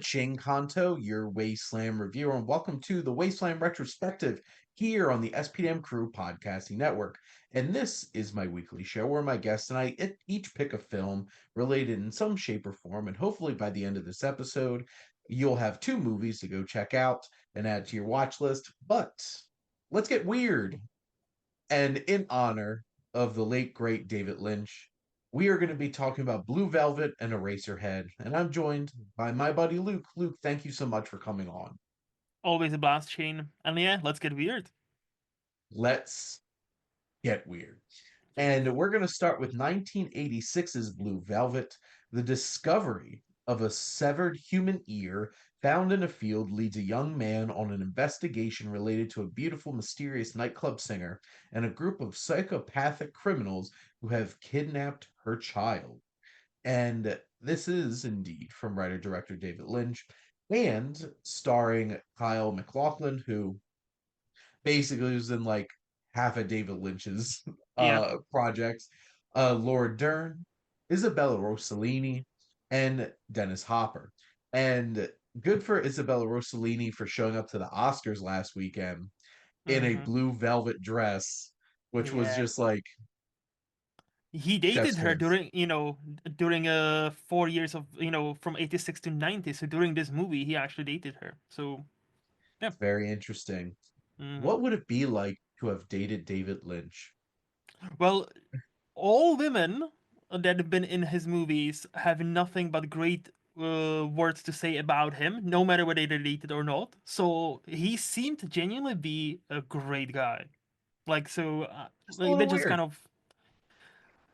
Ching Kanto, your Wasteland Reviewer, and welcome to the Wasteland Retrospective here on the SPDM Crew podcasting network. And this is my weekly show where my guests and I each pick a film related in some shape or form, and hopefully by the end of this episode, you'll have two movies to go check out and add to your watch list. But let's get weird. And in honor of the late, great David Lynch, we are going to be talking about Blue Velvet and Eraserhead. And I'm joined by my buddy Luke. Luke, thank you so much for coming on. Always a blast, Shane. And yeah, let's get weird. Let's get weird. And we're going to start with 1986's Blue Velvet. The discovery of a severed human ear found in a field leads a young man on an investigation related to a beautiful, mysterious nightclub singer and a group of psychopathic criminals who have kidnapped her child. And this is indeed from writer director David Lynch and starring Kyle MacLachlan, who basically was in like half of David Lynch's Yeah. projects. Laura Dern, Isabella Rossellini, and Dennis Hopper. And good for Isabella Rossellini for showing up to the Oscars last weekend in a Mm-hmm. blue velvet dress, which was Yeah. just like He dated chef's her kiss. during 4 years of from 86 to 90. So during this movie, he actually dated her. So yeah. It's very interesting. Mm-hmm. What would it be like to have dated David Lynch? Well, all women that have been in his movies have nothing but great words to say about him, no matter whether they're dated or not. So he seemed to genuinely be a great guy. Just a Like they little just weird. kind of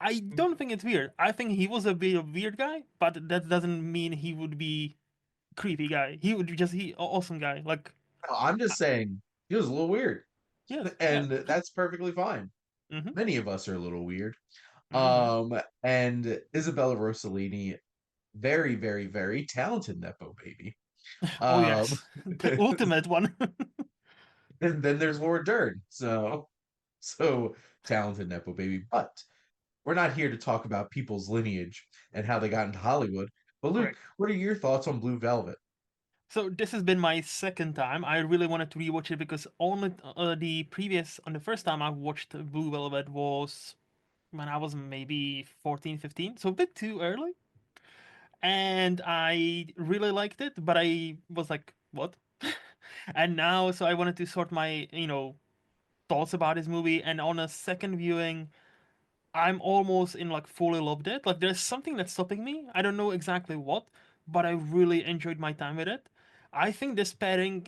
I don't think it's weird. I think he was a bit of weird guy, but that doesn't mean he would be creepy guy. He would just he awesome guy. Like No, I'm just saying he was a little weird, yes, yeah. and that's perfectly fine. Mm-hmm. Many of us are a little weird. Mm-hmm. And Isabella Rossellini, very, very, very talented Nepo baby. Oh Um, yes, the ultimate one. and then there's Laura Dern. So talented Nepo baby. But we're not here to talk about people's lineage and how they got into Hollywood. But Luke, Correct. what are your thoughts on Blue Velvet? So this has been my second time. I really wanted to rewatch it because on the first time I watched Blue Velvet was when I was maybe 14, 15, so a bit too early. And I really liked it, but I was like, what? And now, so I wanted to sort my, thoughts about this movie. And on a second viewing, I'm almost in like fully loved it. Like there's something that's stopping me. I don't know exactly what, but I really enjoyed my time with it. I think this pairing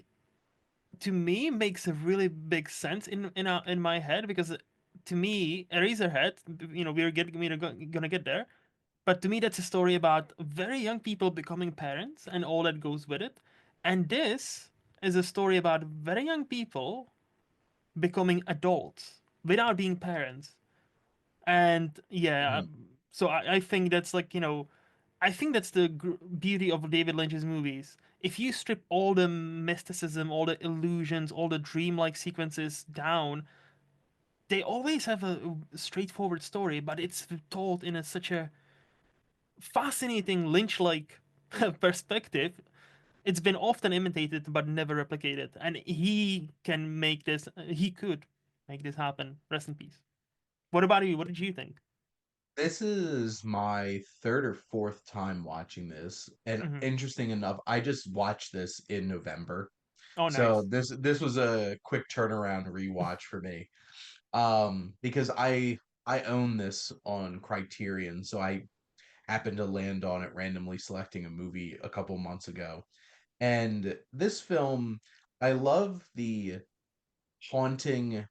to me makes a really big sense in my head because to me, Eraserhead, we're gonna get there. But to me, that's a story about very young people becoming parents and all that goes with it. And this is a story about very young people becoming adults without being parents. And yeah, Mhm. so I think that's I think that's the beauty of David Lynch's movies. If you strip all the mysticism, all the illusions, all the dreamlike sequences down, they always have a straightforward story, but it's told in such a fascinating Lynch-like perspective. It's been often imitated but never replicated, and he can make this. He could make this happen. Rest in peace. What about you? What did you think? This is my third or fourth time watching this, and Hmm. interesting enough, I just watched this in November. Oh, So nice. this was a quick turnaround rewatch for me. Because I own this on Criterion, so I happened to land on it randomly selecting a movie a couple months ago. And this film, I love the haunting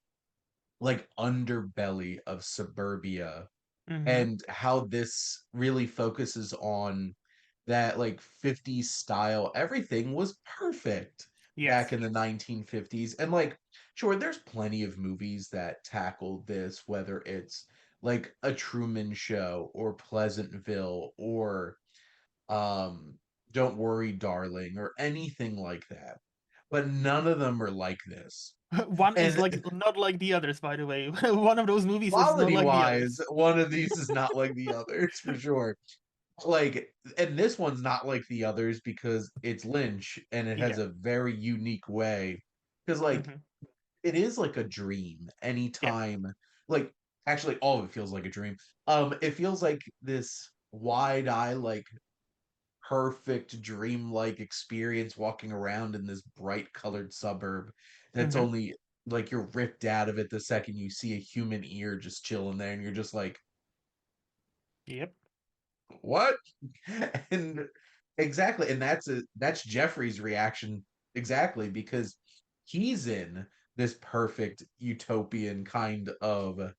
like underbelly of suburbia Hmm. and how this really focuses on that like 50s style. Everything was perfect back Yes. in the 1950s. And like, sure, there's plenty of movies that tackle this, whether it's like a Truman Show or Pleasantville or um Don't Worry, Darling, or anything like that. But none of them are like this. One is And like not like the others, by the way. One of those movies is not quality like the wise, others. one of these is not like the others for sure. like, and this one's not like the others because it's Lynch and it has Yeah. a very unique way. Because like Hmm. it is like a dream Yeah. anytime, like actually all of it feels like a dream. It feels like this wide eye, like perfect dream-like experience walking around in this bright colored suburb that's Hmm. only like you're ripped out of it the second you see a human ear just chilling there and you're just like, Yep. what? And exactly, and that's Jeffrey's reaction exactly because he's in this perfect utopian kind of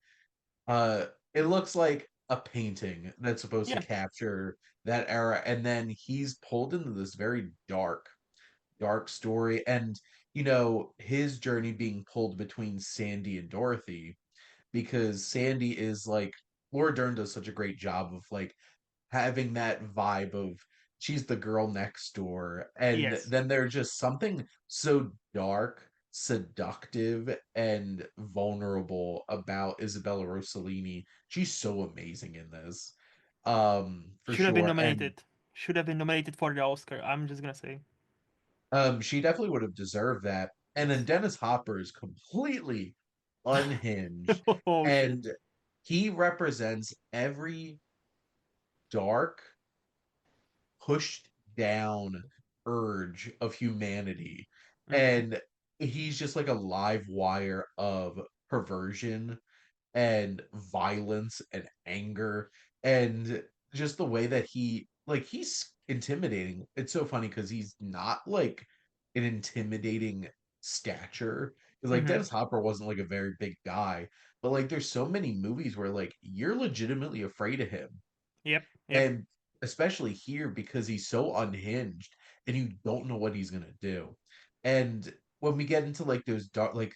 it looks like a painting that's supposed to Yeah. capture that era, and then he's pulled into this very dark story, and his journey being pulled between Sandy and Dorothy because Sandy is like Laura Dern does such a great job of like having that vibe of she's the girl next door, and Yes. then there's just something so dark, seductive, and vulnerable about Isabella Rossellini. She's so amazing in this, for Should have been sure. And nominated. Should have been nominated for the Oscar. I'm just gonna say. she definitely would have deserved that. And then Yes. Dennis Hopper is completely unhinged, Oh shit. and he represents every dark, pushed down urge of humanity. Hmm. And he's just like a live wire of perversion and violence and anger and just the way that he's intimidating. It's so funny because he's not like an intimidating stature. Because like Hmm. Dennis Hopper wasn't like a very big guy, but like there's so many movies where like you're legitimately afraid of him, Yep. Yep. and especially here because he's so unhinged and you don't know what he's gonna do. And when we get into like those dark, like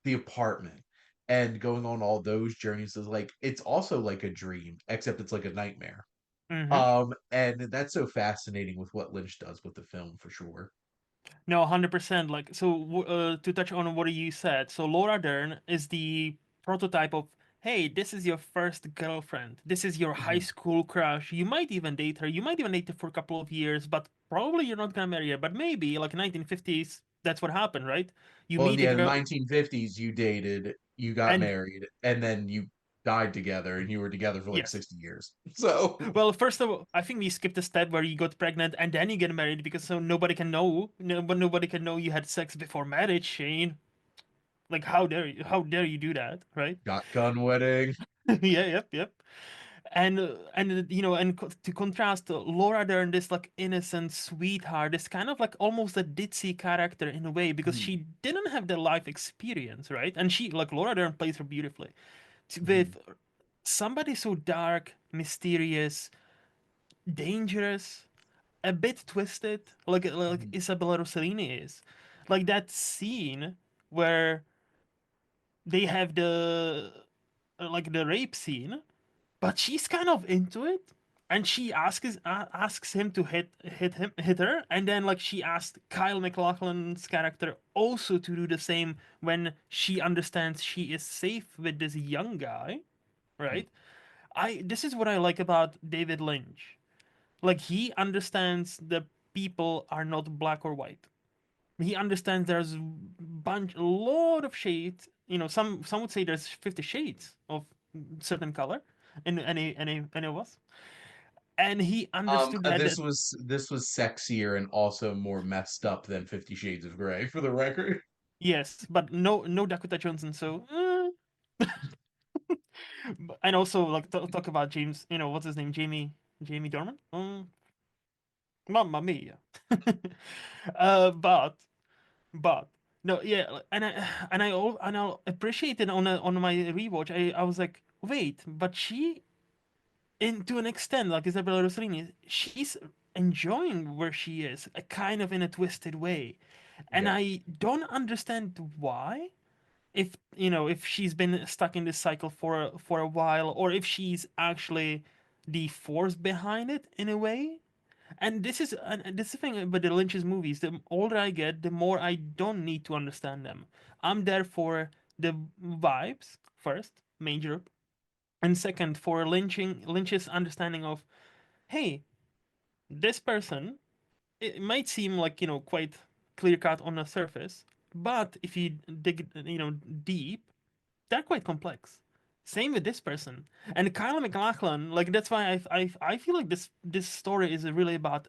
the apartment and going on all those journeys is like it's also like a dream, except it's like a nightmare. Hmm. And that's so fascinating with what Lynch does with the film for sure. No, 100%. Like, so to touch on what you said, so Laura Dern is the prototype of, hey, this is your first girlfriend. This is your high Mhm. school crush. You might even date her. You might even date her for a couple of years, but probably you're not gonna marry her. But maybe, like 1950s, that's what happened, right? You Well, in meet the a end, girl, 1950s, you dated, you got and married, and then you died together, and you were together for like yes. 60 years. So, Well, first of all, I think we skipped a step where you got pregnant and then you get married because so nobody can know, no, but nobody can know you had sex before marriage, Shane. Like, how dare you do that, right? shotgun wedding. Yeah, yep, yep. And to contrast, Laura Dern, this like innocent sweetheart, this kind of like almost a ditzy character in a way because Mhm, she didn't have the life experience, right? And she like Laura Dern plays her beautifully mhm, with somebody so dark, mysterious, dangerous, a bit twisted, like mhm. Isabella Rossellini is. Like that scene where they have the like the rape scene, but she's kind of into it, and she asks him to hit her, and then like she asked Kyle MacLachlan's character also to do the same when she understands she is safe with this young guy, Mhm. right? I This is what I like about David Lynch. Like he understands that people are not black or white. He understands there's a lot of shades. Some would say there's 50 shades of certain color in any of us, and he understood This was sexier and also more messed up than 50 Shades of Grey, for the record. yes, but no Dakota Johnson. So and also like talk about James. What's his name? Jamie Dorman. Mamma mia. But no, yeah, and I appreciate it on my rewatch. I was like, wait, but she, in to an extent, like Isabella Rossellini, she's enjoying where she is, a kind of in a twisted way, and Yeah. I don't understand why. If she's been stuck in this cycle for a while, or if she's actually the force behind it in a way. And this is the thing with the Lynch's movies. The older I get, the more I don't need to understand them. I'm there for the vibes first, major, and second for Lynch's understanding of. hey, this person, it might seem like, quite clear cut on the surface, but if you dig, deep, they're quite complex. Same with this person. And Kyle MacLachlan, like that's why I feel like this story is really about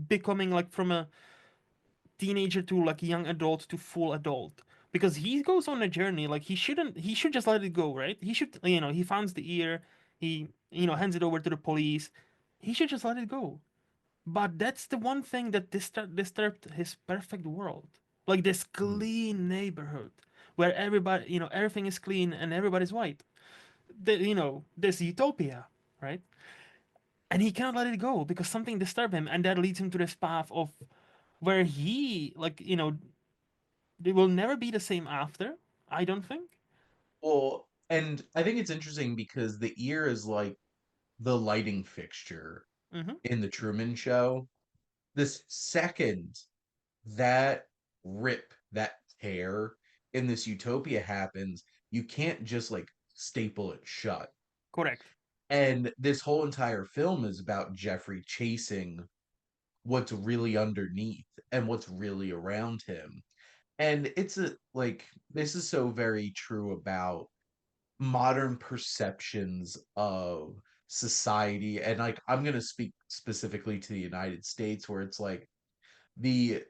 becoming like from a teenager to like young adult to full adult, because he goes on a journey. Like he should just let it go, right? He should, he finds the ear, he, hands it over to the police. He should just let it go. But that's the one thing that disturbed his perfect world. Like this Mm. clean neighborhood where everybody, everything is clean and everybody's white. This utopia, right? And he cannot let it go because something disturbed him, and that leads him to this path of where he, like, they will never be the same after. I don't think. Well, and I think it's interesting because the ear is like the lighting fixture Mm-hmm. in the Truman Show. This second that that tear in this utopia happens, you can't just like staple it shut. Correct. And this whole entire film is about Jeffrey chasing what's really underneath and what's really around him. And it's a like this is so very true about modern perceptions of society. And like I'm going to speak specifically to the United States, where it's like the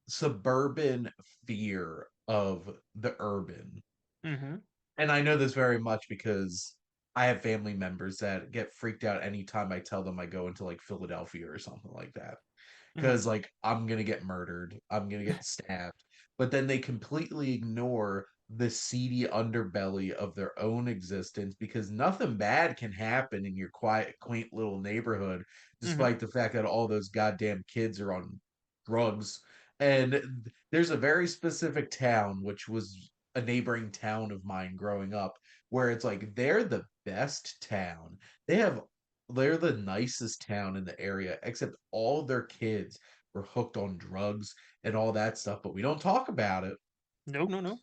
suburban fear of the urban. Mm-hmm. And I know this very much because I have family members that get freaked out anytime I tell them I go into like Philadelphia or something like that, Mm-hmm. because like I'm gonna get murdered, I'm gonna get stabbed, but then they completely ignore the seedy underbelly of their own existence, because nothing bad can happen in your quiet, quaint little neighborhood, Mm-hmm. despite the fact that all those goddamn kids are on drugs. And there's a very specific town, which was a neighboring town of mine growing up, where it's like they're the best town. They have they're the nicest town in the area, except all their kids were hooked on drugs and all that stuff, but we don't talk about it. No, no, no.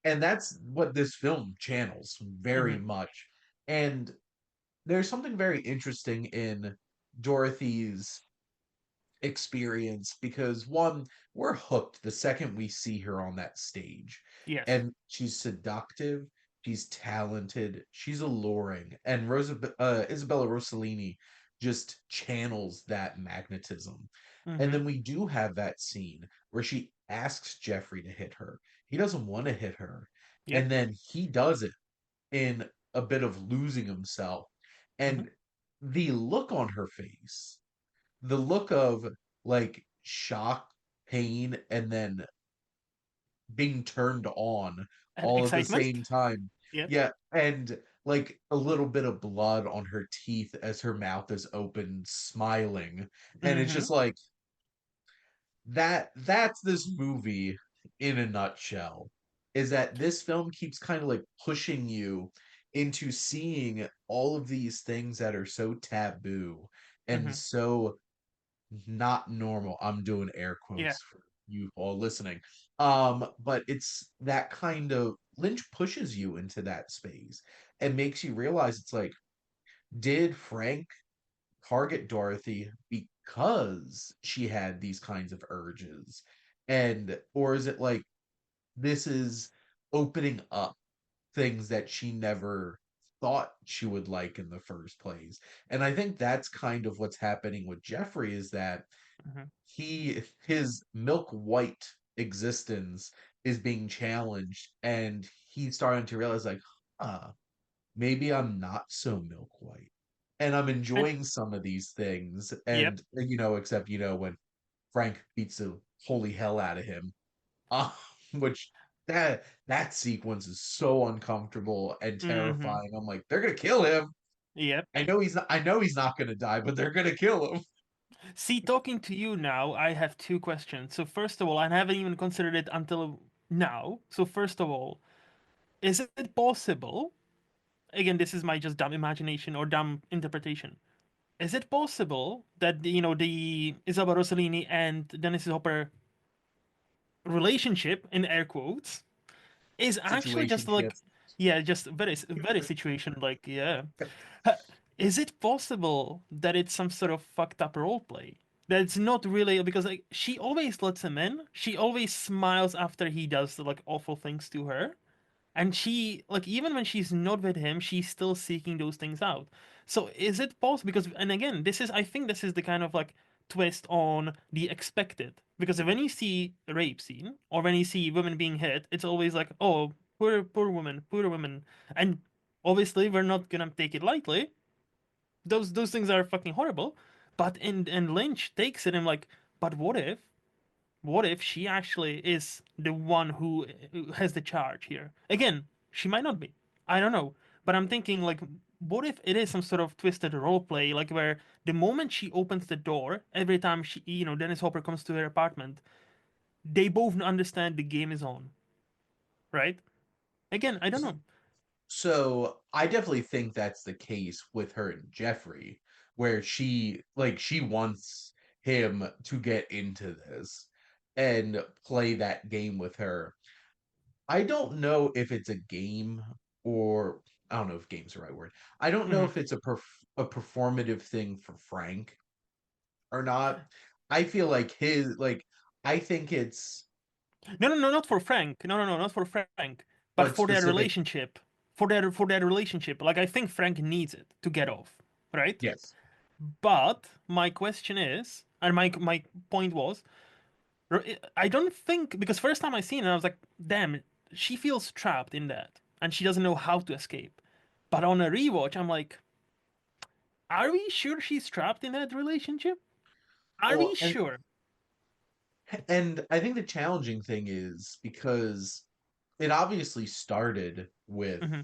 And that's what this film channels Mm-hmm. very much. And there's something very interesting in Dorothy's experience, because one, we're hooked the second we see her on that stage, Yes. and she's seductive, she's talented, she's alluring, and Isabella Rossellini just channels that magnetism. And Mm-hmm. then we do have that scene where she asks Jeffrey to hit her. He doesn't want to hit her, Yep. and then he does it in a bit of losing himself. Mm-hmm. And the look on her face, the look of like shock, pain, and then being turned on And all at the excitement. same time. Yep. Yeah, and like a little bit of blood on her teeth as her mouth is open, smiling. And it's Mm-hmm. just like that's this movie in a nutshell. Is that this film keeps kind of like pushing you into seeing all of these things that are so taboo and Mm-hmm. so not normal. I'm doing air Yeah. quotes for you all listening. But it's that kind of Lynch pushes you into that space and makes you realize it's like, did Frank target Dorothy because she had these kinds of urges? And or is it like this is opening up things that she never thought she would like in the first place? And I think that's kind of what's happening with Jeffrey, is that Mm-hmm. his milk white existence is being challenged, and he's starting to realize like, maybe I'm not so milk white, and I'm And enjoying some of these things. yep. And except when Frank beats the holy hell out of him, uh, which that sequence is so uncomfortable and Mm-hmm. terrifying. I'm like, they're gonna kill him. Yep. I know he's not gonna die, but they're gonna kill him. See, talking to you now, I have two questions. So first of all, I haven't even considered it until now. So first of all, is it possible? Again, this is my just dumb imagination or dumb interpretation. Is it possible that the Isabella Rossellini and Dennis Hopper relationship, in air quotes, is actually just Situationship. like, yeah, just very very situation, like, yeah. is it possible that it's some sort of fucked up roleplay? That it's not really because like she always lets him in. She always smiles after he does like awful things to her. And she like even when she's not with him, she's still seeking those things out. So is it possible because and again, this is I think this is the kind of like twist on the expected. Because when you see a rape scene or when you see women being hit, it's always like, oh, poor woman, poor woman. And obviously we're not gonna take it lightly, those things are fucking horrible. But and Lynch takes it and like, but what if she actually is the one who has the charge here? Again, she might not be. I don't know. But I'm thinking like, what if it is some sort of twisted role play, like where the moment she opens the door, every time she, Dennis Hopper comes to her apartment, they both understand the game is on, right? Again, I don't know. So I definitely think that's the case with her and Jeffrey, where she wants him to get into this and play that game with her. I don't know if it's a game or I don't know if game's the right word. I don't know Mhm. if it's a performative thing for Frank or not. I feel like I think it's No, not for Frank. No, not for Frank. But but for their specific. relationship, for their relationship. Like I think Frank needs it to get off, right? Yes. But my question is, and my point was, I don't think because first time I seen it, I was like, damn, she feels trapped in that, and she doesn't know how to escape. But on a rewatch, I'm like, are we sure she's trapped in that relationship? Are we Well, sure? and I think the challenging thing is because it obviously started with Mm-hmm.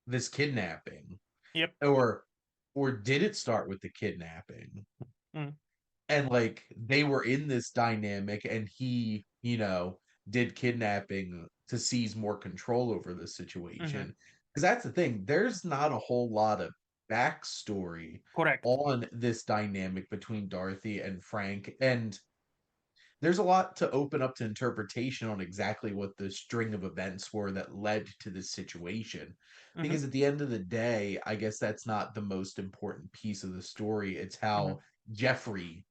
this kidnapping, Yep. or did it start with the kidnapping? Mm-hmm. And like they were in this dynamic and he, did kidnapping to seize more control over the Mm-hmm. situation. Because that's the thing, there's not a whole lot of backstory Correct. on this dynamic between Dorothy and Frank. And there's a lot to open up to interpretation on exactly what the string of events were that led to this situation. Mm-hmm. Because at the end of the day, I guess that's not the most important piece of the story. It's Mm-hmm. how Jeffrey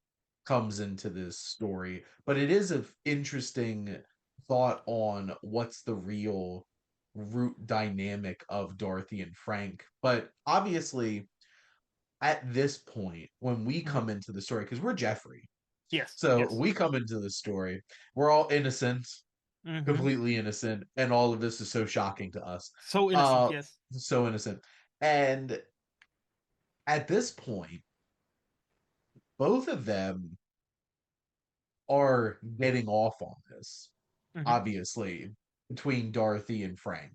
comes into this story. But it is an interesting thought on what's the real root dynamic of Dorothy and Frank. But obviously, at this point, when we Mm-hmm. come into the story, because we're Jeffrey, Yes. so Yes. we come into the story, we're all innocent, Mm-hmm. completely innocent, and all of this is so shocking to us. So innocent. Uh Yes. so innocent. And at this point, both of them are getting off on this, Mm-hmm. obviously, between Dorothy and Frank.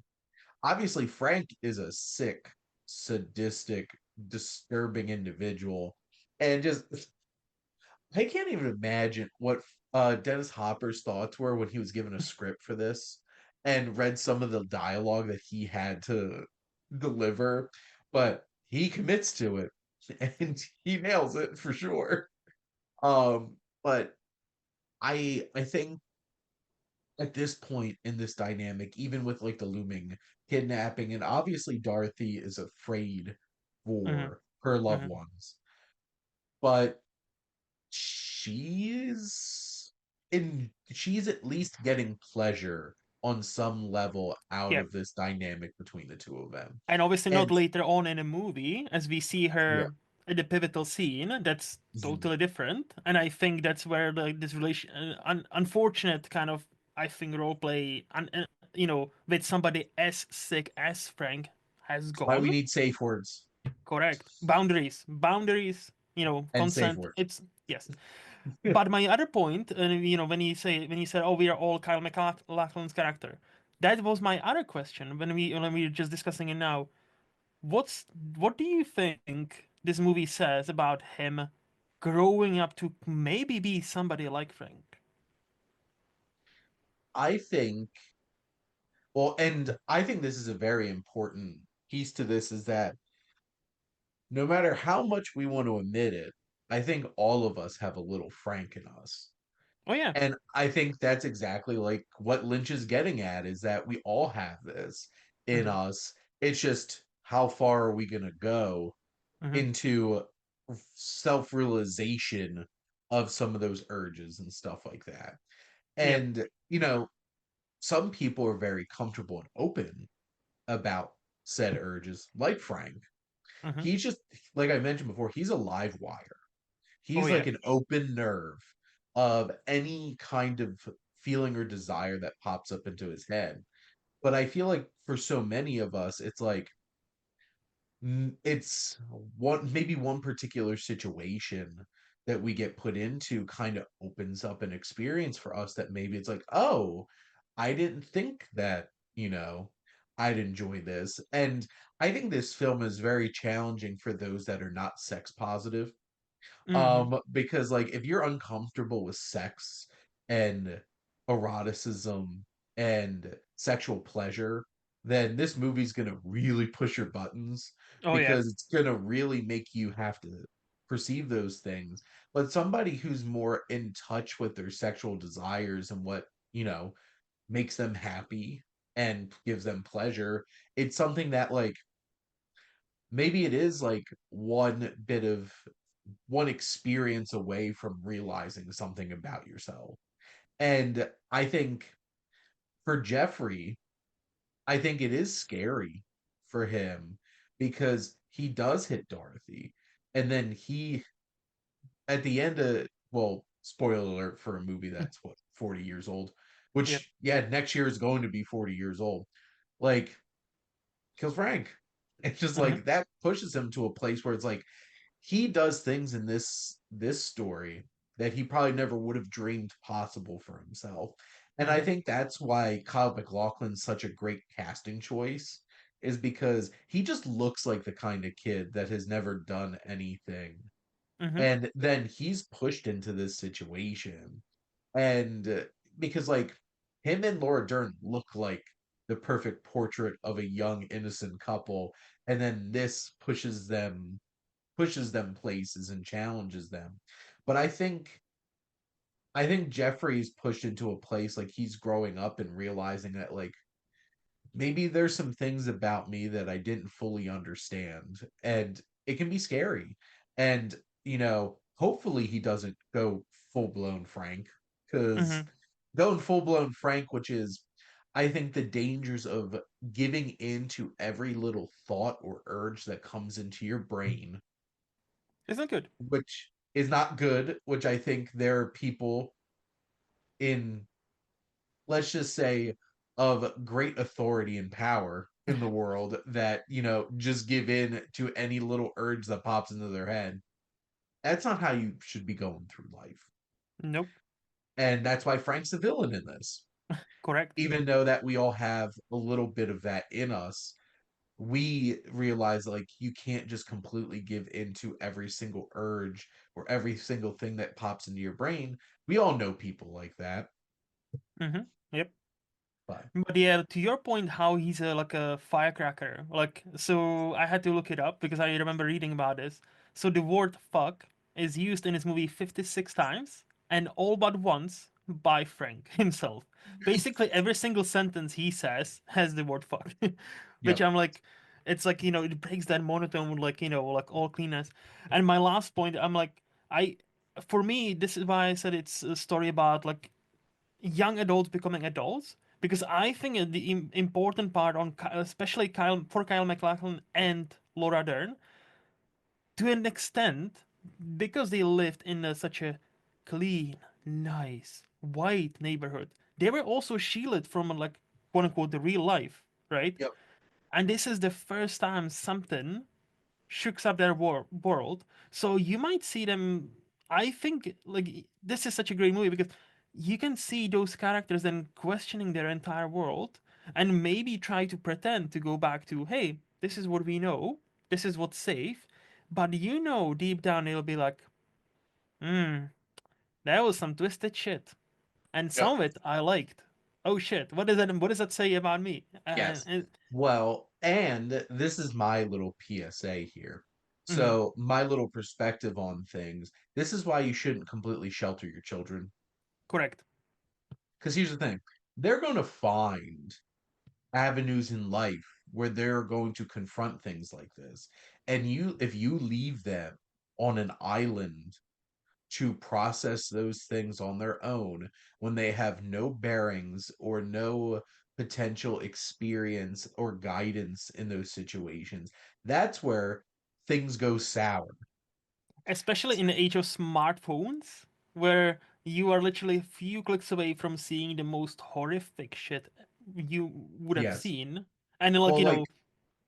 Obviously, Frank is a sick, sadistic, disturbing individual. And just I can't even imagine what Dennis Hopper's thoughts were when he was given a script for this and read some of the dialogue that he had to deliver, but he commits to it and he nails it for sure. But I think at this point in this dynamic, even with like the looming kidnapping, and obviously Dorothy is afraid Mm-hmm. for her loved Mm-hmm. ones, but she's she's at least getting pleasure on some level out Yeah. of this dynamic between the two of them. And obviously not And later on in the movie as we see yeah. her in the pivotal scene. That's Mhm. totally different, and I think that's where this relation, unfortunate kind of I think role play, with somebody as sick as Frank has That's why we gone. need safe words Correct. Boundaries. and safe Consent. words. It's yes. But my other point, when you said, "Oh, we are all Kyle MacLachlan's character," that was my other question when we were just discussing it now. What's what do you think this movie says about him growing up to maybe be somebody like Frank? I think well, and I think this is a very important piece to this is that no matter how much we want to admit it, I think all of us have a little Frank in us. Oh yeah. And I think that's exactly like what Lynch is getting at is that we all have this in Hmm. us. It's just how far are we going to go Hmm. into self-realization of some of those urges and stuff like that. Yep. And, some people are very comfortable and open about said urges, like Frank. Hmm. He's just, like I mentioned before, he's a live wire. Oh He's yeah. like an open nerve of any kind of feeling or desire that pops up into his head. But I feel like for so many of us, it's like it's one particular situation that we get put into kind of opens up an experience for us that maybe it's like, oh, I didn't think that, I'd enjoy this. And I think this film is very challenging for those that are not sex positive, Hmm. because like if you're uncomfortable with sex and eroticism and sexual pleasure, then this movie's gonna really push your buttons Oh yeah. because it's gonna really make you have to perceive those things. But somebody who's more in touch with their sexual desires and what, makes them happy and gives them pleasure, it's something that like maybe it is like one experience away from realizing something about yourself. And I think for Jeffrey, I think it is scary for him because he does hit Dorothy. And then he, at the end of, well, spoiler alert for a movie that's what, 40 years old, Yep. which, yeah, next year is going to be 40 years old. Like, kills Frank. It's just Hmm. like that pushes him to a place where it's like, he does things in this story that he probably never would have dreamed possible for himself. And I Hmm. think that's why Kyle MacLachlan's such a great casting choice, is because he just looks like the kind of kid that has never done anything. Hmm. And then he's pushed into this situation. And because like him and Laura Dern look like the perfect portrait of a young innocent couple, and then this pushes them places and challenges them. But I think Jeffrey's pushed into a place like he's growing up and realizing that like maybe there's some things about me that I didn't fully understand, and it can be scary. And hopefully he doesn't go full blown Frank, because Hmm. going full blown Frank, which is I think the dangers of giving in to every little thought or urge that comes into your brain, Isn't good. which is not good, which I think there are people in, let's just say, of great authority and power in the world that, just give in to any little urge that pops into their head. That's not how you should be going through life. Nope. And that's why Frank's the villain in this. Correct. Even though that we all have a little bit of that in us, we realize like you can't just completely give into every single urge or every single thing that pops into your brain. We all know people like that, Hmm. Yep. but But yeah, to your point, how he's like a firecracker. Like, so I had to look it up because I remember reading about this. So the word fuck is used in this movie 56 times, and all but once by Frank himself. Basically, every single sentence he says has the word fuck, which yep, I'm like, it's like, it breaks that monotone with like, like all cleanness. And my last point, I'm like, for me, this is why I said it's a story about like young adults becoming adults, because I think the important part on especially Kyle MacLachlan and Laura Dern, to an extent, because they lived in such a clean, nice, white neighborhood, they were also shielded from like quote unquote the real life, right? yep, And this is the first time something shooks up their world. So you might see them. I think like this is such a great movie because you can see those characters then questioning their entire world and maybe try to pretend to go back to, hey, this is what we know, this is what's safe. But deep down it'll be like, hmm, that was some twisted shit. And yep, some of it I liked. Oh shit, what does that say about me? yes. And Well, and this is my little PSA here. mhm, So, my little perspective on things. This is why you shouldn't completely shelter your children. correct. Because here's the thing, they're going to find avenues in life where they're going to confront things like this. And if you leave them on an island to process those things on their own when they have no bearings or no potential experience or guidance in those situations, that's where things go sour. Especially in the age of smartphones, where you are literally a few clicks away from seeing the most horrific shit you would have Yes. seen. And like, Well, like,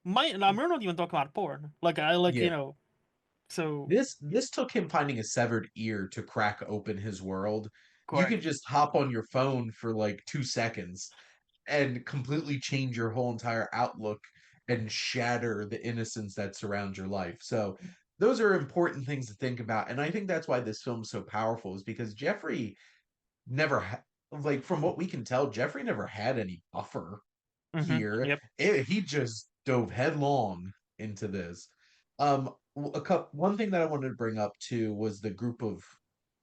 we're not even talking about porn. Like I like, yeah, so this took him finding a severed ear to crack open his world. You can correct. just hop on your phone for like 2 seconds and completely change your whole entire outlook and shatter the innocence that surrounds your life. So those are important things to think about. And I think that's why this film's so powerful, is because Jeffrey never like, from what we can tell, Jeffrey never had any buffer here. Yep. He just dove headlong into this. One thing that I wanted to bring up too was the group of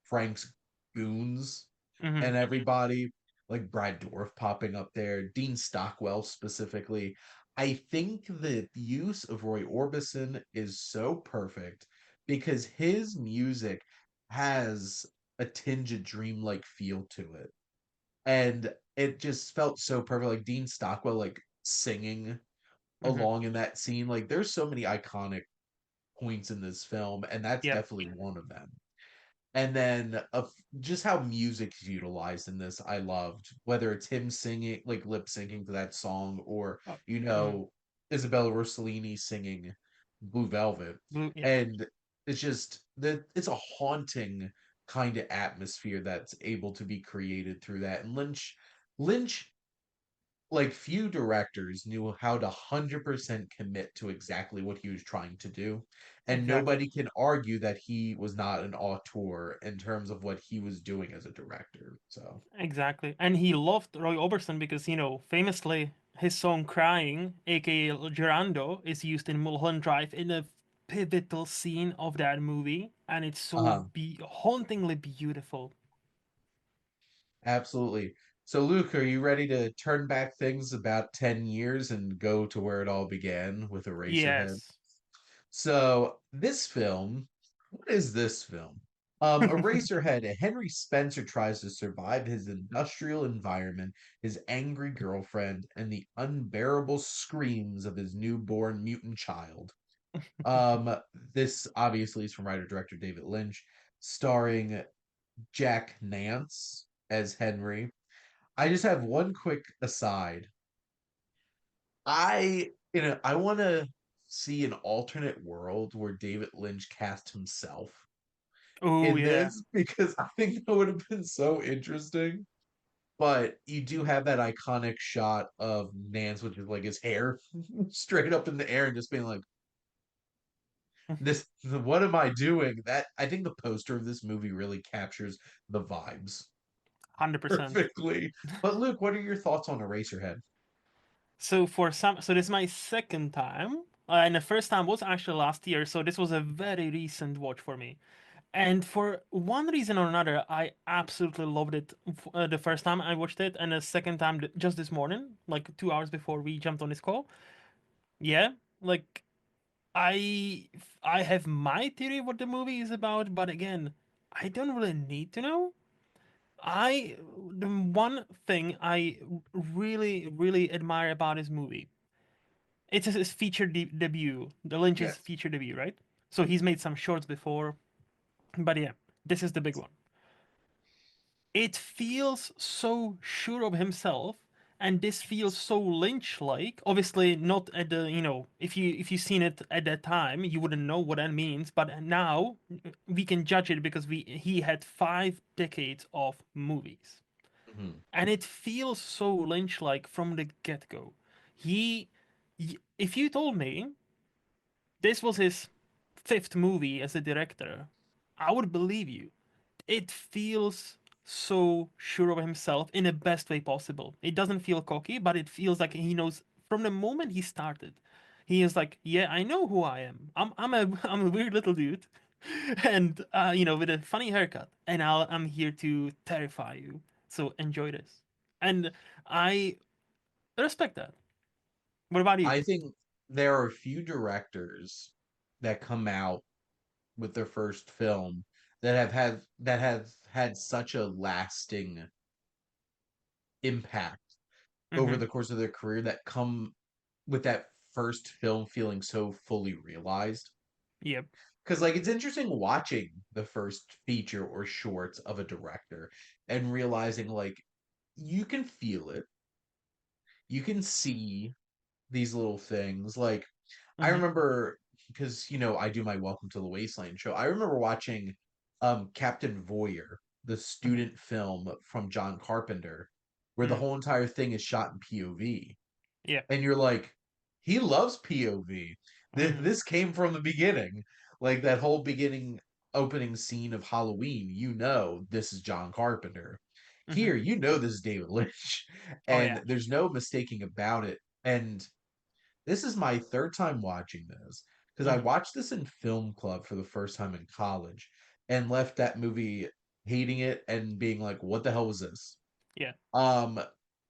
Frank's goons Hmm. and everybody, like Brad Dourif popping up there, Dean Stockwell specifically. I think the use of Roy Orbison is so perfect because his music has a tinge of dreamlike feel to it, and it just felt so perfect. Like Dean Stockwell, like singing Hmm. along in that scene. Like there's so many iconic points in this film, and that's Yep. definitely one of them. And then just how music's utilized in this, I loved. Whether it's him singing, like lip syncing to that song, or Oh, you mhm. know, Isabella Rossellini singing Blue Velvet, Blue. Yep. and it's just that it's a haunting kind of atmosphere that's able to be created through that. And Lynch, like few directors, knew how to 100% commit to exactly what he was trying to do, and Exactly. nobody can argue that he was not an auteur in terms of what he was doing as a director. So Exactly. And he loved Roy Orbison because, famously, his song Crying, aka Gerando, is used in Mulholland Drive in a pivotal scene of that movie. And it's so uh hauntingly beautiful. absolutely. So Luke, are you ready to turn back things about 10 years and go to where it all began with Eraserhead? Yes. So this film, what is this film? Eraserhead, Henry Spencer tries to survive his industrial environment, his angry girlfriend, and the unbearable screams of his newborn mutant child. Um, this obviously is from writer-director David Lynch, starring Jack Nance as Henry. I just have one quick aside. I want to see an alternate world where David Lynch cast himself Oh, in yeah. this, because I think that would have been so interesting. But you do have that iconic shot of Nance with like his hair straight up in the air and just being like, "This, what am I doing?" That, I think the poster of this movie really captures the vibes 100%. perfectly. But Luke, what are your thoughts on Eraserhead? So this is my second time. And the first time was actually last year, so this was a very recent watch for me. And for one reason or another, I absolutely loved it the first time I watched it, and the second time just this morning, like 2 hours before we jumped on this call. Yeah, like I I have my theory what the movie is about, but again, I don't really need to know. The one thing I really admire about this movie, it's his feature debut, the Lynch's Yes. feature debut, right? So he's made some shorts before, but yeah, this is the big one. It feels so sure of himself, and this feels so Lynch like. Obviously not at the, if you seen it at that time you wouldn't know what that means, but now we can judge it because we he had 5 decades of movies, Mhm. and it feels so Lynch like from the get-go. he if you told me this was his fifth movie as a director, I would believe you. It feels so sure of himself in the best way possible. It doesn't feel cocky, but it feels like he knows from the moment he started. He is like, yeah, I know who I am. I'm a I'm a weird little dude, and with a funny haircut, and I'm here to terrify you. So enjoy this, and I respect that. What about you? I think there are a few directors that come out with their first film that have had such a lasting impact over Mm-hmm. the course of their career that come with that first film feeling so fully realized. Yep. Because like it's interesting watching the first feature or shorts of a director and realizing like you can feel it, you can see these little things. Like I Mm-hmm. remember because I do my Welcome to the Wasteland show. I remember watching Captain Voyeur, the Mm-hmm. student film from John Carpenter, where the Mm. whole entire thing is shot in POV. Yeah. And you're like, he loves POV. Mm-hmm. This came from the beginning. Like that whole beginning opening scene of Halloween, this is John Carpenter. Mm-hmm. Here, this is David Lynch. Oh And yeah. there's no mistaking about it. And this is my third time watching this because I Mm-hmm. watched this in film club for the first time in college and left that movie hating it and being like, what the hell was this? Yeah. Um,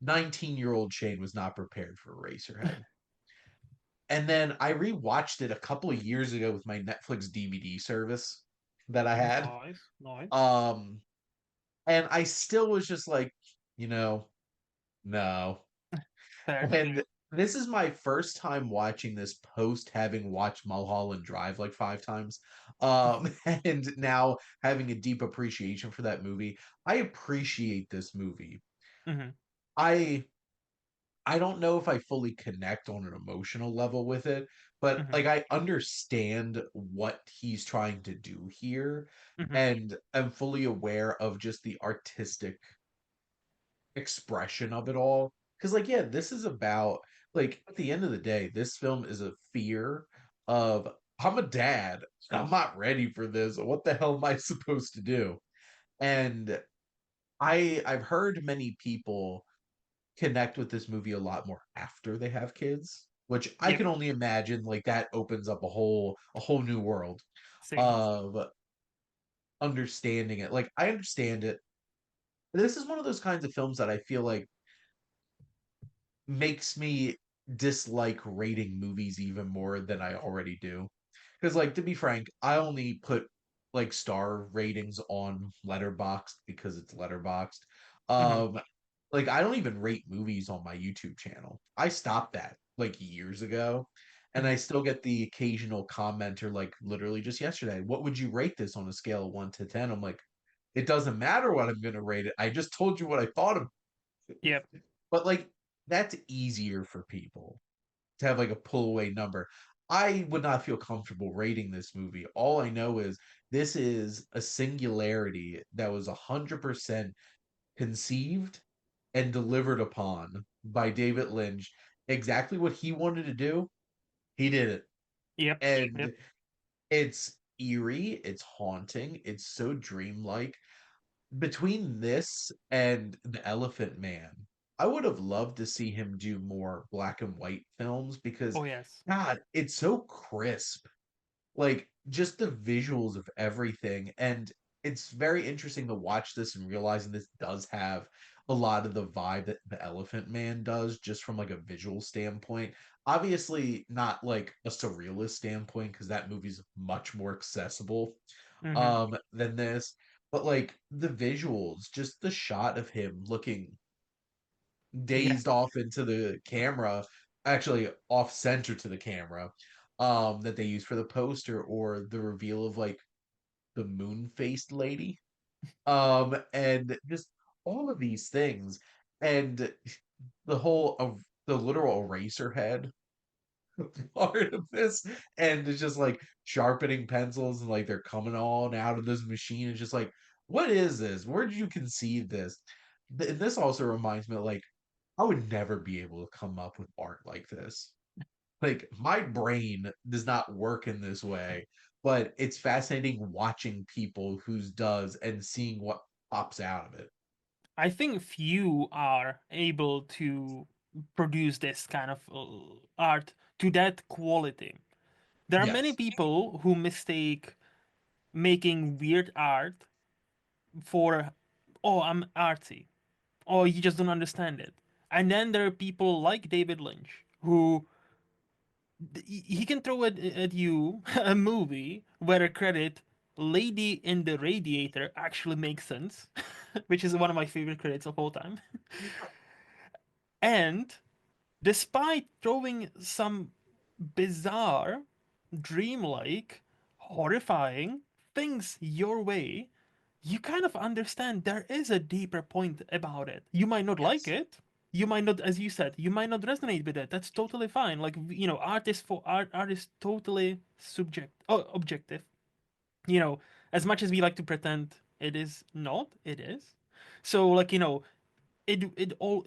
19-year-old Shane was not prepared for Eraserhead. And then I rewatched it a couple of years ago with my Netflix DVD service that I had. Nice. Nice. Um, and I still was just like, no. Fair. And this is my first time watching this post having watched Mulholland Drive like 5 times. And now having a deep appreciation for that movie. I appreciate this movie. Mm-hmm. I I don't know if I fully connect on an emotional level with it, but Mm-hmm. like I understand what he's trying to do here Mm-hmm. and I'm fully aware of just the artistic expression of it all. Because like yeah, this is about like at the end of the day, this film is a fear of I'm a dad. I'm not ready for this. What the hell am I supposed to do? And I've heard many people connect with this movie a lot more after they have kids, which I Yep. can only imagine like that opens up a whole new world Same. of understanding it. Like I understand it. This is one of those kinds of films that I feel like makes me dislike rating movies even more than I already do. Because, like, to be frank, I only put like star ratings on Letterboxd because it's Letterboxd. Mm-hmm. Um, like I don't even rate movies on my YouTube channel. I stopped that like years ago, and I Mm-hmm. still get the occasional commenter like literally just yesterday, what would you rate this on a scale of 1 to 10? I'm like, it doesn't matter what I'm gonna rate it. I just told you what I thought of Yep. but like that's easier for people to have like a pull away number. I would not feel comfortable rating this movie. All I know is this is a singularity that was 100% conceived and delivered upon by David Lynch. Exactly what he wanted to do, he did it. Yep. And Yep. it's eerie, it's haunting, it's so dreamlike between this and The Elephant Man, I would have loved to see him do more black and white films because Oh yes. God, it's so crisp. Like just the visuals of everything. And it's very interesting to watch this and realizing this does have a lot of the vibe that The Elephant Man does, just from like a visual standpoint. Obviously, not like a surrealist standpoint, because that movie's much more accessible Mm-hmm. than this, but like the visuals, just the shot of him looking Yeah. dazed off into the camera, actually off center to the camera, that they use for the poster, or the reveal of like the moon faced lady, and just all of these things, and the whole of the literal eraser head part of this, and it's just like sharpening pencils and like they're coming on out of this machine. It's just like, what is this? Where did you conceive this? This also reminds me of like I would never be able to come up with art like this. Like my brain does not work in this way, but it's fascinating watching people whose does and seeing what pops out of it. I think few are able to produce this kind of art to that quality. There are many Yes. people who mistake making weird art for, oh, I'm artsy. Oh, you just don't understand it. And then there are people like David Lynch who he can throw at you a movie where a credit "Lady in the Radiator" actually makes sense, which is one of my favorite credits of all time. And despite throwing some bizarre, dreamlike, horrifying things your way, you kind of understand there is a deeper point about it. You might not like Yes. it. You might not, as you said, you might not resonate with it. That's totally fine. Like art is for art is totally objective. You know, as much as we like to pretend it is not, it is. So it all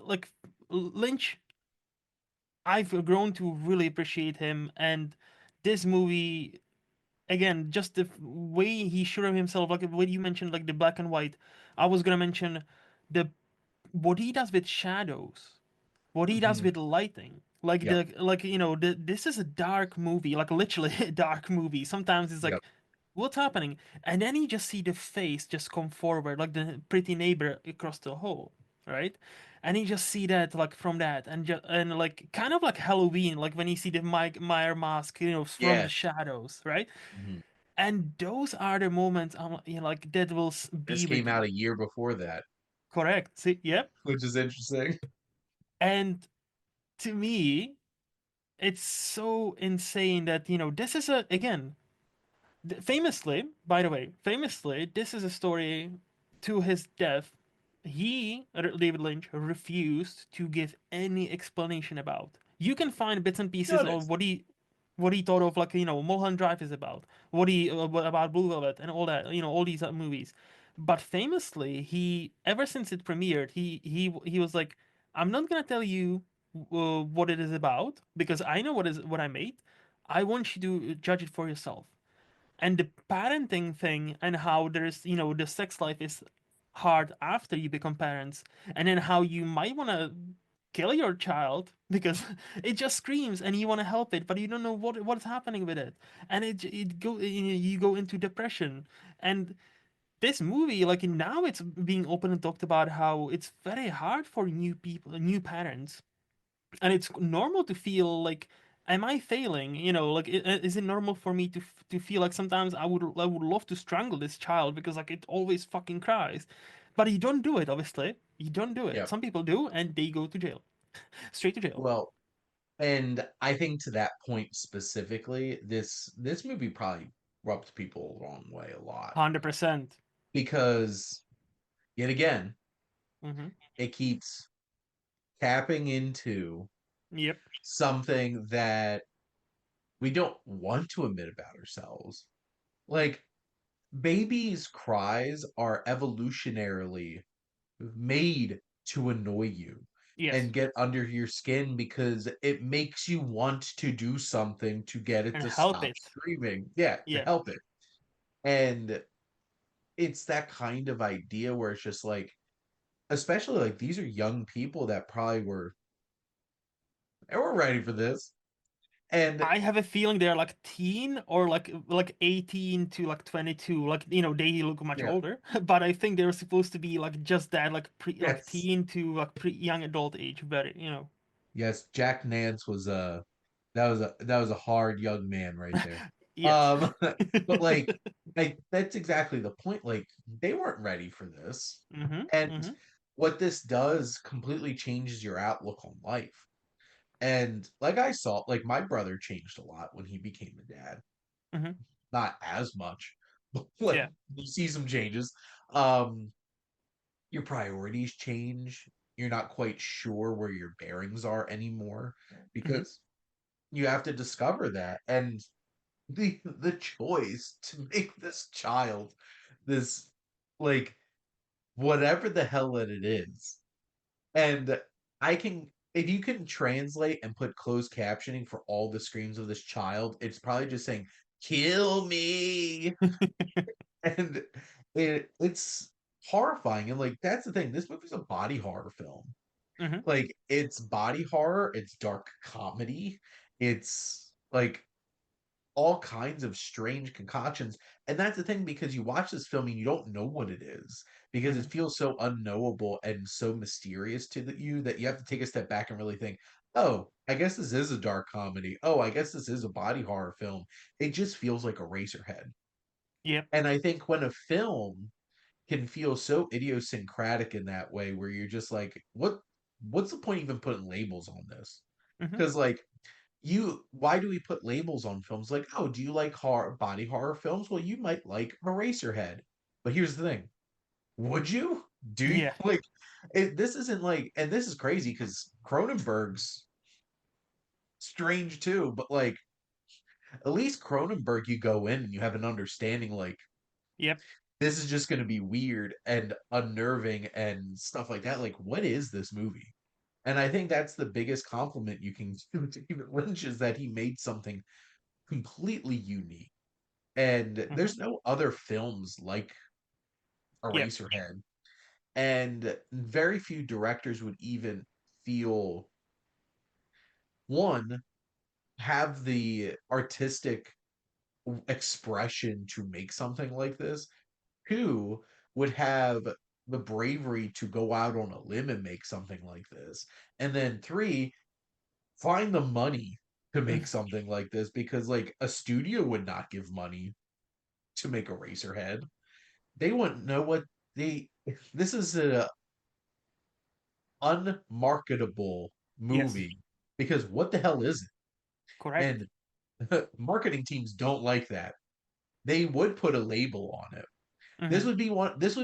like Lynch, I've grown to really appreciate him, and this movie again, just the way he showed himself, like when you mentioned like the black and white, I was gonna mention the what he does with shadows, what he does Hmm. with lighting. Like Yep. this is a dark movie, like literally a dark movie. Sometimes it's Yep. like, what's happening? And then you just see the face just come forward, like the pretty neighbor across the hall, right? And you just see that like from that, and like kind of like Halloween, like when you see the Mike Meyer mask, from the Yeah. shadows, right? Hmm. And those are the moments like that will This be with came out you. a year before that, Correct. See, yep. which is interesting. And to me, it's so insane that this is a again famously, by the way, famously, this is a story to his death. David Lynch, refused to give any explanation about. You can find bits and pieces of Notice. what he thought of, like Mulholland Drive is about, about Blue Velvet and all that, all these movies. But famously, he ever since it premiered, he was like, I'm not gonna tell you what it is about because I know what I made. I want you to judge it for yourself. And the parenting thing and how there's the sex life is hard after you become parents, and then how you might want to kill your child because it just screams and you want to help it but you don't know what's happening with it, and you go into depression. And this movie, like now, it's being open and talked about how it's very hard for new parents, and it's normal to feel like, am I failing, like is it normal for me to feel like sometimes I would love to strangle this child because like it always fucking cries. But you don't do it, obviously. You don't do it. Yep. Some people do, and they go to jail. Straight to jail. Well, and I think to that point specifically, this movie probably rubbed people the wrong way a lot 100%. because yet again, Mm-hmm. it keeps tapping into Yep. something that we don't want to admit about ourselves. Like babies' cries are evolutionarily made to annoy you Yes. and get under your skin because it makes you want to do something to get it And to help stop it. screaming. Yeah, to Yeah. help it. And it's that kind of idea where it's just like, especially like these are young people that probably were ready for this. And I have a feeling they're like teen or like 18 to like 22. Like they look much yeah, older, but I think they're supposed to be like just that, like yes, teen to like pre young adult age. Very, yes, Jack Nance was that was a hard young man right there. yes. Um, but like that's exactly the point. Like they weren't ready for this. Mhm. And Mhm. what this does completely changes your outlook on life. And like I saw, like my brother changed a lot when he became a dad. Mhm. Not as much, but like Yeah. you see some changes. Um, your priorities change. You're not quite sure where your bearings are anymore Mhm. because you have to discover that. And the choice to make this child this like whatever the hell that it is. And I can if you can translate and put closed captioning for all the screams of this child, it's probably just saying kill me. And it's horrifying. And like that's the thing, this movie's a body horror film. Mhm. Like it's body horror, it's dark comedy, it's like all kinds of strange concoctions. And that's the thing because you watch this film and you don't know what it is because it Mhm. feels so unknowable and so mysterious to you that you have to take a step back and really think, oh, I guess this is a dark comedy. Oh, I guess this is a body horror film. It just feels like a Razorhead. Yep. And I think when a film can feel so idiosyncratic in that way, where you're just like, what's the point even putting labels on this? Hmm. Because like why do we put labels on films? Like, oh, do you like body horror films? Well, you might like Eraserhead. But here's the thing. Would you? Do you Yeah. like this isn't like, and this is crazy because Cronenberg's strange too, but like at least Cronenberg, you go in and you have an understanding like Yep. this is just going to be weird and unnerving and stuff like that. Like, what is this movie? And I think that's the biggest compliment you can do to David Lynch is that he made something completely unique. And Hmm. there's no other films like Yep. Eraserhead. And very few directors would even feel one, have the artistic expression to make something like this. Two, would have the bravery to go out on a limb and make something like this. And then three, find the money to make something like this because like a studio would not give money to make a Racerhead. They wouldn't know what they this is a unmarketable Yes. movie because what the hell is Correct. it? And marketing teams don't like that. They would put a label on it. Hmm. This would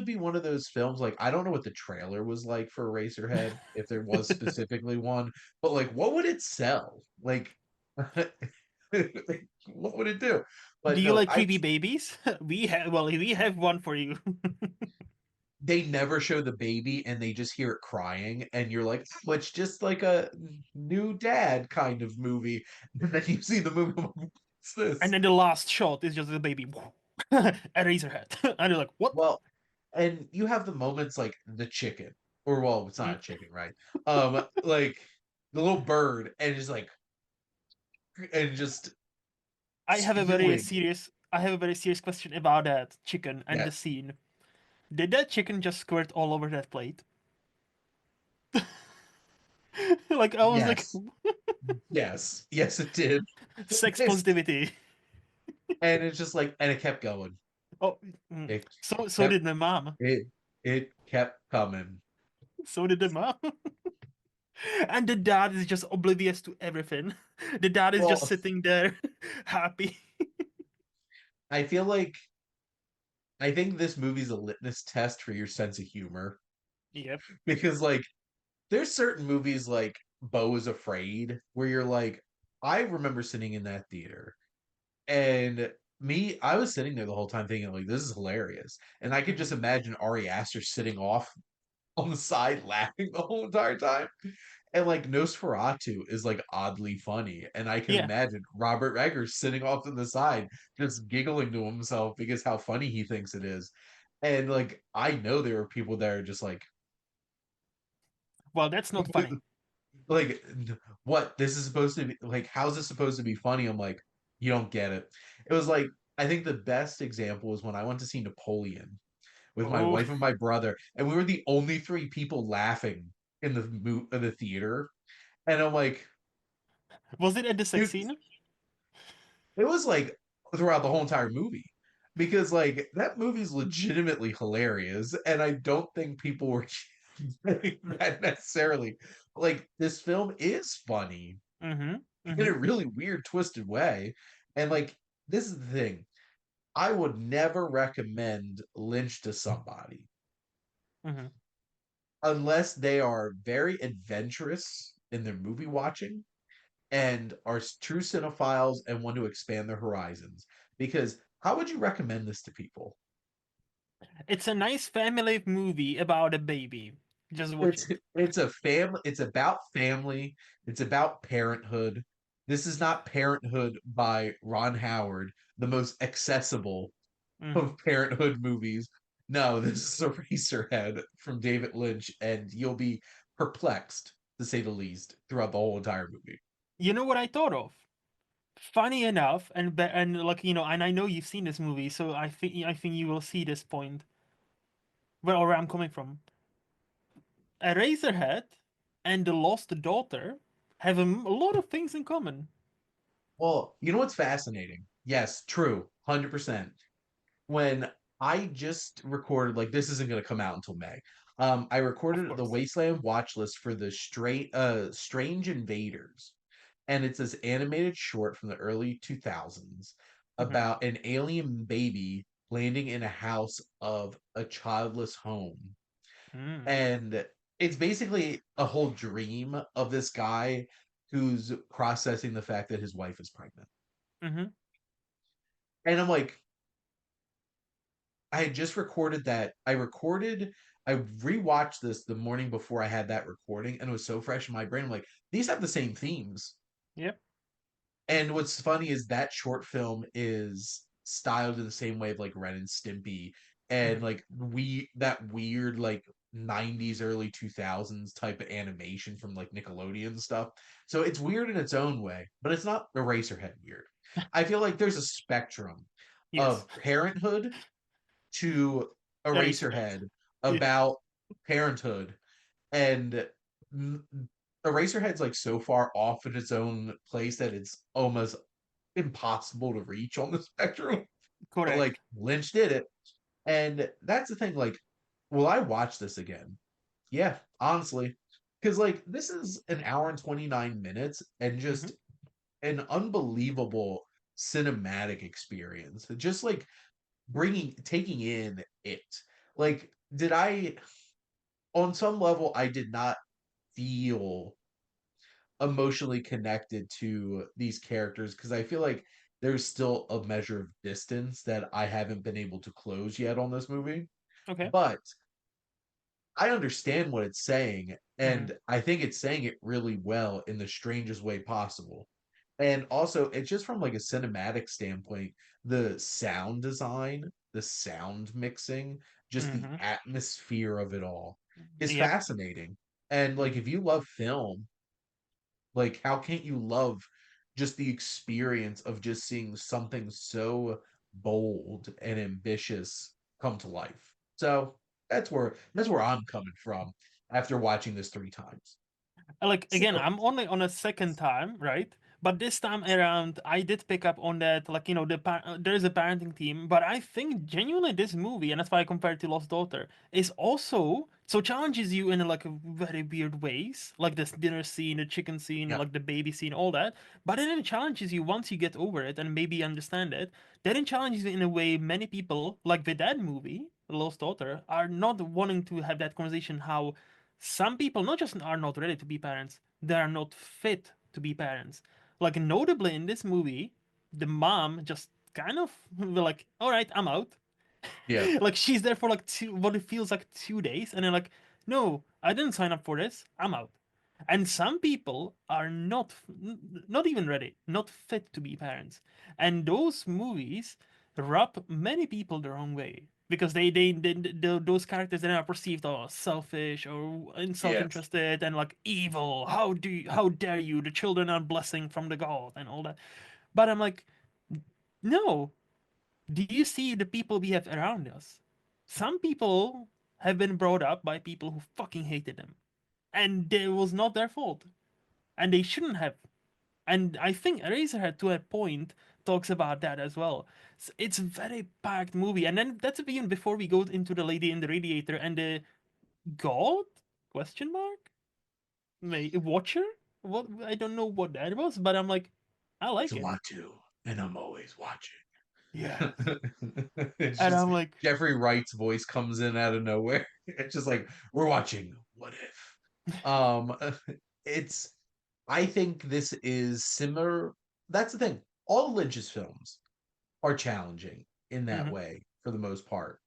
be one of those films like I don't know what the trailer was like for Eraserhead if there was specifically one, but like what would it sell? Like what would it do? Do But you no, like I creepy babies? We have one for you. they never show the baby and they just hear it crying and you're like, "Oh, it's just like a new dad kind of movie." And then you see the movie, what's And this? then the last shot is just the baby. Eraserhead. And you're like, what? Well, and you have the moments like the chicken, or well, it's not Mm. a chicken, right? Like the little bird, and just like and just spewing. I have a very serious question about that chicken and Yeah, the scene. Did that chicken just squirt all over that plate? Like I was like, yes, yes, it did. sex It's- positivity. and it's just like, and it kept going. Oh, It so kept did my mom. it it kept coming. So did the mom. And the dad is just oblivious to everything. The dad is just Well, sitting there, happy. I feel like I think this movie's a litmus test for your sense of humor Yep. because like there's certain movies like Beau is Afraid where you're like, I remember sitting in that theater and I was sitting there the whole time thinking like this is hilarious, and I could Hmm. just imagine Ari Aster sitting off on the side laughing the whole entire time. And like Nosferatu is like oddly funny, and I can Yeah. imagine Robert Eggers sitting off to the side just giggling to himself because how funny he thinks it is. And like I know there are people that are just Well, that's not funny. like what this is supposed to be like how's this supposed to be funny? I'm like, you don't get it. It was like I think the best example was when I went to see Napoleon with my Oh, wife and my brother, and we were the only three people laughing in the theater. And I'm like, was it at the sex dude, scene? it was like throughout the whole entire movie because like that movie's legitimately hilarious, and I don't think people were that necessarily. Like this film is funny Mm-hmm. in Mm-hmm. a really weird, twisted way, and like this is the thing. I would never recommend Lynch to somebody Mm-hmm. unless they are very adventurous in their movie watching and are true cinephiles and want to expand their horizons. Because how would you recommend this to people? It's a nice family movie about a baby. Just watch It's it. it's a family. It's about family. It's about parenthood. This is not Parenthood by Ron Howard, the most accessible Mm-hmm. of parenthood movies. No, this is Eraserhead from David Lynch, and you'll be perplexed, to say the least, throughout the whole entire movie. You know what I thought of? Funny enough, and like and I know you've seen this movie, so I think you will see this point where I'm coming from. Eraserhead and the Lost Daughter have a lot of things in common. Well, you know what's fascinating? Yes, true, 100%. When I just recorded, like this isn't going to come out until May. I Of recorded the course. Wasteland watch list for the Strange Invaders, and it's this animated short from the early 2000s Hmm. about an alien baby landing in a house of a childless home. Mm. And it's basically a whole dream of this guy who's processing the fact that his wife is pregnant. Hmm. And I'm like, I had just recorded that. I rewatched this the morning before I had that recording, and it was so fresh in my brain. I'm like, these have the same themes. Yep. And what's funny is that short film is styled in the same way of like Ren and Stimpy and Hmm. like we that weird like 90s early 2000s type of animation from like Nickelodeon stuff. So it's weird in its own way, but it's not Eraserhead weird. I feel like there's a spectrum Yes. of parenthood to Eraserhead. Eraserhead Yeah. about parenthood, and Eraserhead's like so far off in its own place that it's almost impossible to reach on the spectrum. But like Correct. Lynch did it, and that's the thing. Like, will I watch this again? Yeah, honestly, because like this is an hour and 29 minutes, and Hmm. just an unbelievable cinematic experience. Just like taking in it. Like, did I on some level I did not feel emotionally connected to these characters because I feel like there's still a measure of distance that I haven't been able to close yet on this movie. Okay. But I understand what it's saying, Hmm. and I think it's saying it really well in the strangest way possible. And also, it's just from like a cinematic standpoint, the sound design, the sound mixing, just the Hmm. atmosphere of it all is Yep. fascinating. And like, if you love film, like, how can't you love just the experience of just seeing something so bold and ambitious come to life? So that's where I'm coming from after watching this 3 times. Like again, So I'm only on a second time, right? But this time around, I did pick up on that, like there's a parenting theme, but I think genuinely this movie, and that's why I compared to Lost Daughter, is also so challenges you in like a very weird ways, like this dinner scene, the chicken scene, yeah, like the baby scene, all that. But then it challenges you once you get over it and maybe understand it. Then it challenges you in a way many people, like with that movie, Lost Daughter, are not wanting to have that conversation. How some people not just are not ready to be parents, they are not fit to be parents. Like notably in this movie, the mom just kind of like, all right, I'm out. yeah, Like she's there for like what it feels like 2 days, and then like, no, I didn't sign up for this. I'm out. And some people are not even ready, not fit to be parents. And those movies rub many people the wrong way because those characters then are perceived as selfish or yes, self-interested and like evil. How dare you? The children are blessing from the god and all that. But I'm like, no, do you see the people we have around us? Some people have been brought up by people who fucking hated them. And it was not their fault. And they shouldn't have. And I think Eraserhead, to a point, talks about that as well. It's a very packed movie. And then that's even before we go into the lady in the radiator and the god? Question mark? Watcher? What? I don't know what that was, but I'm like, I it's like a it. lot too, and I'm always watching. Yes. It's And just I'm like, Jeffrey Wright's voice comes in out of nowhere. It's just like we're watching What If. Um, it's I think this is similar. That's the thing. All Lynch's films are challenging in that mhm, way for the most part.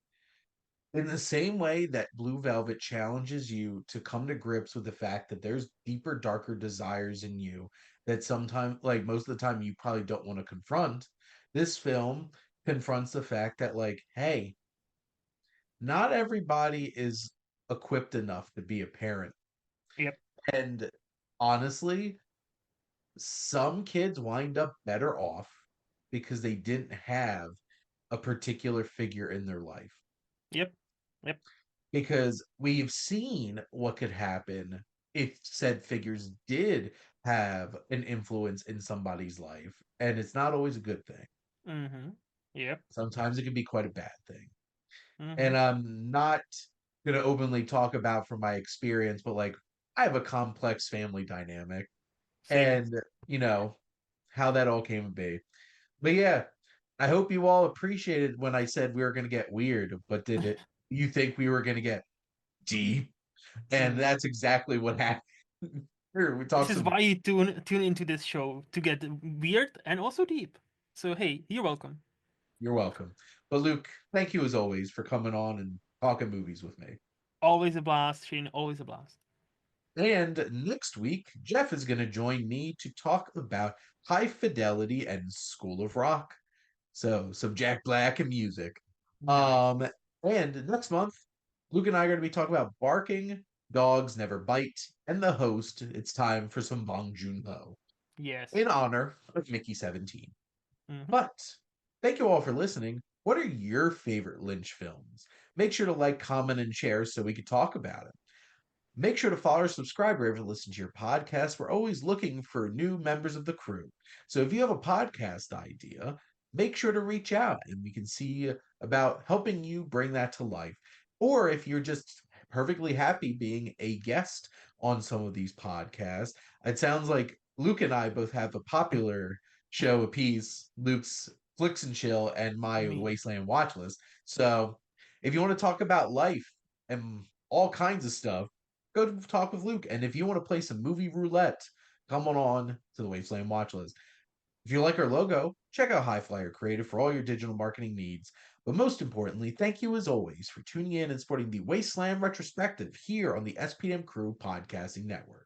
In the same way that Blue Velvet challenges you to come to grips with the fact that there's deeper, darker desires in you that sometimes, like most of the time, you probably don't want to confront. This film confronts the fact that, like, hey, not everybody is equipped enough to be a parent. yep, And honestly, some kids wind up better off because they didn't have a particular figure in their life. yep, yep, Because we've seen what could happen if said figures did have an influence in somebody's life, and it's not always a good thing. Mm-hmm. Yep. Sometimes it can be quite a bad thing. Mm-hmm. And I'm not going to openly talk about from my experience, but like I have a complex family dynamic Same. and, you know, how that all came to be. But yeah, I hope you all appreciated when I said we were going to get weird, but did it? You think we were going to get deep? And Mm. that's exactly what happened. Here, we This talked is some. why you tune into this show to get weird and also deep. So hey, you're welcome. You're welcome. But Luke, thank you as always for coming on and talking movies with me. Always a blast, Shane. Always a blast. And next week, Jeff is going to join me to talk about High Fidelity and School of Rock. So, some Jack Black and music. Nice. Um, and next month, Luke and I are going to be talking about Barking, Dogs Never Bite, and the host. It's time for some Bong Joon Ho Yes. in honor of Mickey 17. Mm-hmm. But thank you all for listening. What are your favorite Lynch films? Make sure to like, comment, and share so we can talk about it. Make sure to follow or subscribe wherever you listen to your podcast. We're always looking for new members of the crew. So if you have a podcast idea, make sure to reach out and we can see about helping you bring that to life. Or if you're just perfectly happy being a guest on some of these podcasts, it sounds like Luke and I both have a popular show apiece, Luke's Flicks and Chill and my Me. Wasteland watch list. So if you want to talk about life and all kinds of stuff, go to talk with Luke. And if you want to play some movie roulette, come on to the Wasteland watch list. If you like our logo, check out HiFlyer Creative for all your digital marketing needs. But most importantly, thank you as always for tuning in and supporting the Wasteland Retrospective here on the SPDM Crew Podcasting Network.